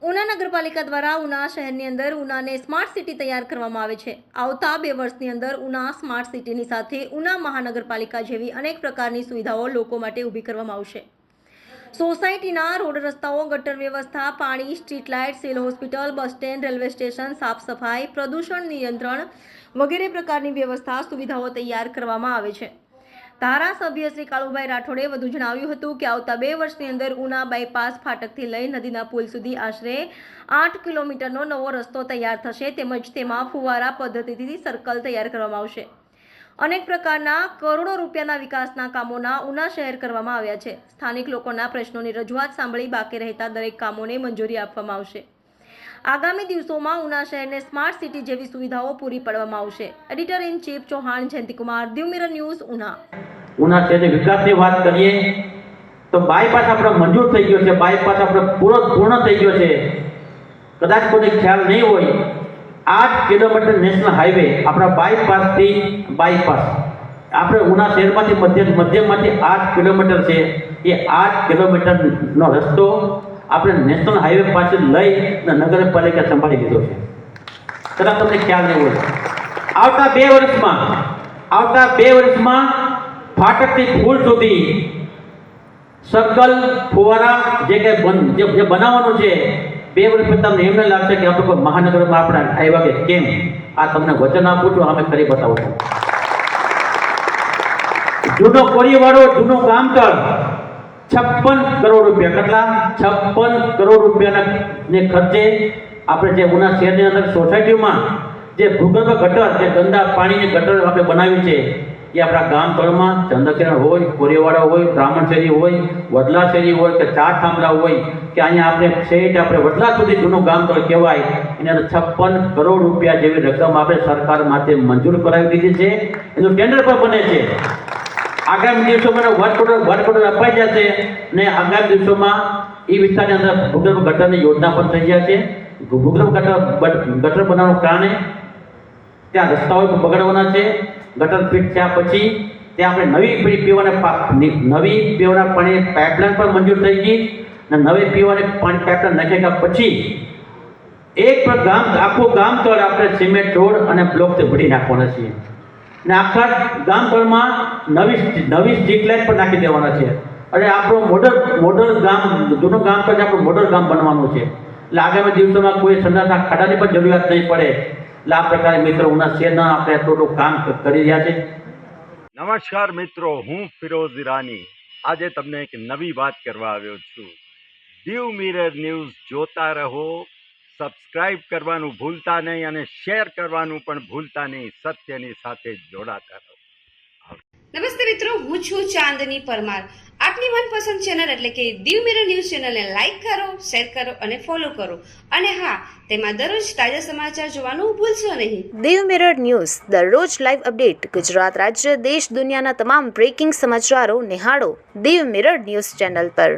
ઉના નગરપાલિકા દ્વારા ઉના શહેરની અંદર ઉનાને સ્માર્ટ સિટી તૈયાર કરવામાં આવે છે। આવતા 2 વર્ષની અંદર ઉના સ્માર્ટ સિટીની સાથે ઉના મહાનગરપાલિકા જેવી અનેક પ્રકારની સુવિધાઓ લોકો માટે ઊભી કરવામાં આવશે। સોસાયટીના રોડ રસ્તાઓ, ગટર વ્યવસ્થા, પાણી, street light, civil hospital, bus stand, railway station, સાફ સફાઈ, પ્રદૂષણ નિયંત્રણ વગેરે પ્રકારની વ્યવસ્થા સુવિધાઓ તૈયાર કરવામાં આવે છે। ધારાસભ્ય શ્રી કાળુભાઈ રાઠોડે વધુ જણાવ્યું હતું કે આવતા 2 વર્ષની અંદર ઉના બાયપાસ ફાટકથી લઈ નદીના પુલ સુધી આશરે 8 કિલોમીટરનો નવો રસ્તો તૈયાર થશે। તેમજ તેમાં ફુવારા પદ્ધતિથી સર્કલ તૈયાર કરવામાં આવશે। અનેક પ્રકારના કરોડો રૂપિયાના વિકાસના કામોના ઉના શહેર કરવામાં આવ્યા છે। સ્થાનિક લોકોના પ્રશ્નોની રજૂઆત સાંભળી બાકી રહેતા દરેક કામોને મંજૂરી આપવામાં આવશે। આગામી દિવસોમાં ઉના શહેરને સ્માર્ટ સિટી જેવી સુવિધાઓ પૂરી પાડવામાં આવશે। Editor in chief Chauhan Jayantikumar, Diu mirror news, Una. Una શહેરની વિકાસની વાત કરીએ તો બાયપાસ આપણો મંજૂર થઈ ગયો છે, બાયપાસ આપણો પૂર્ણ થઈ ગયો છે। કદાચ કોઈને ખ્યાલ નહીં હોય, 8 કિલોમીટર નેશનલ હાઈવે આપણા બાયપાસથી બાયપાસ આપણે ઉના શહેરમાંથી મધ્યમાંથી 8 કિલોમીટર છે। એ 8 કિલોમીટરનો રસ્તો આપણે નેશનલ હાઈવે પાસે લઈ નગરપાલિકા સંભાળી લીધો છે। કદાચ તમને ખ્યાલ નહીં હોય, આવતા 2 વર્ષમાં ફાટકથી પુલ સુધી સર્કલ, ફુવારા જે બનાવવાનું છે, 2 વર્ષ પછી તમને એમને લાગશે કે આપણે કોઈ મહાનગરમાં આપણે આવ્યા કે કેમ। આ તમને વચન આપું છું, અમે કરી બતાવું છું। જૂનો કોરીવાળો, જૂનો ગામતળ 56 કરોડ રૂપિયા, કેટલા 56 કરોડ રૂપિયાના ખર્ચે આપણે જે ઉના શહેરની અંદર સોસાયટીમાં જે ભૂગર્ભ ગટર, જે ગંદા પાણીની ગટર આપણે બનાવી છે, એ આપણા ગામ તળમાં ચંદ્રકિરણ હોય, કોરીવાડા હોય, બ્રાહ્મણ શેરી હોય, વડલા શેરી હોય કે ચાર થાંભલા હોય કે અહીંયા આપણે શેઠ આપણે વડલા સુધી જૂનું ગામ તળ કહેવાય, એની અંદર 56 કરોડ રૂપિયા જેવી રકમ આપણે સરકાર માટે મંજૂર કરાવી દીધી છે। એનું ટેન્ડર પણ બને છે। આગામી દિવસોમાં વર્ક ઓર્ડર અપાઈ જશે ને આગામી દિવસોમાં એ વિસ્તારની અંદર ભૂગર્ભ ગટરની યોજના પણ થઈ જશે। ભૂગર્ભ ગટર બનાવવાનું કારણે ત્યાં રસ્તાઓ બગડવાના છે। ગટર ફિટ થયા પછી ત્યાં આપણે નવી પીવાના પાણી પાઇપલાઇન પણ મંજૂર થઈ ગઈ અને નવી પીવાની પાણી પાઇપલાઇન નાખ્યા પછી આખું ગામ તળ આપણે સિમેન્ટ રોડ અને બ્લોકથી ભરી નાખવાના છીએ ને આખા ગામ તળમાં નવી સ્ટ્રીટ લાઇટ પણ નાખી દેવાના છે। અને આપણું મોડલ ગામ, જૂનું ગામ તળ આપણું મોડલ ગામ બનવાનું છે। એટલે આગામી દિવસોમાં કોઈ સંડાસના ખાડાની પણ જરૂરિયાત નહીં પડે। એટલે આ પ્રકારે મિત્રો ઉના શહેરના આપણે થોડું કામ કરી રહ્યા છે। નમસ્કાર મિત્રો, હું ફિરોઝ ઈરાની આજે તમને એક નવી વાત કરવા આવ્યો છું। દીવ મિરર ન્યૂઝ જોતા રહો, સબસ્ક્રાઇબ કરવાનું ભૂલતા નહીં અને શેર કરવાનું પણ ભૂલતા નહીં। સત્યની સાથે જોડાતા રહો। નમસ્તે મિત્રો, હું છું ચાંદની પરમાર। આપની મનપસંદ ચેનલ એટલે કે દીવ મિરર ન્યૂઝ ચેનલને લાઈક કરો, શેર કરો અને ફોલો કરો। અને હા, તેમાં દરરોજ તાજા સમાચાર જોવાનું ભૂલશો નહીં। દીવ મિરર ન્યૂઝ દરરોજ લાઈવ અપડેટ, ગુજરાત રાજ્ય, દેશ દુનિયાના તમામ બ્રેકિંગ સમાચારો નિહાળો દીવ મિરર ન્યૂઝ ચેનલ પર।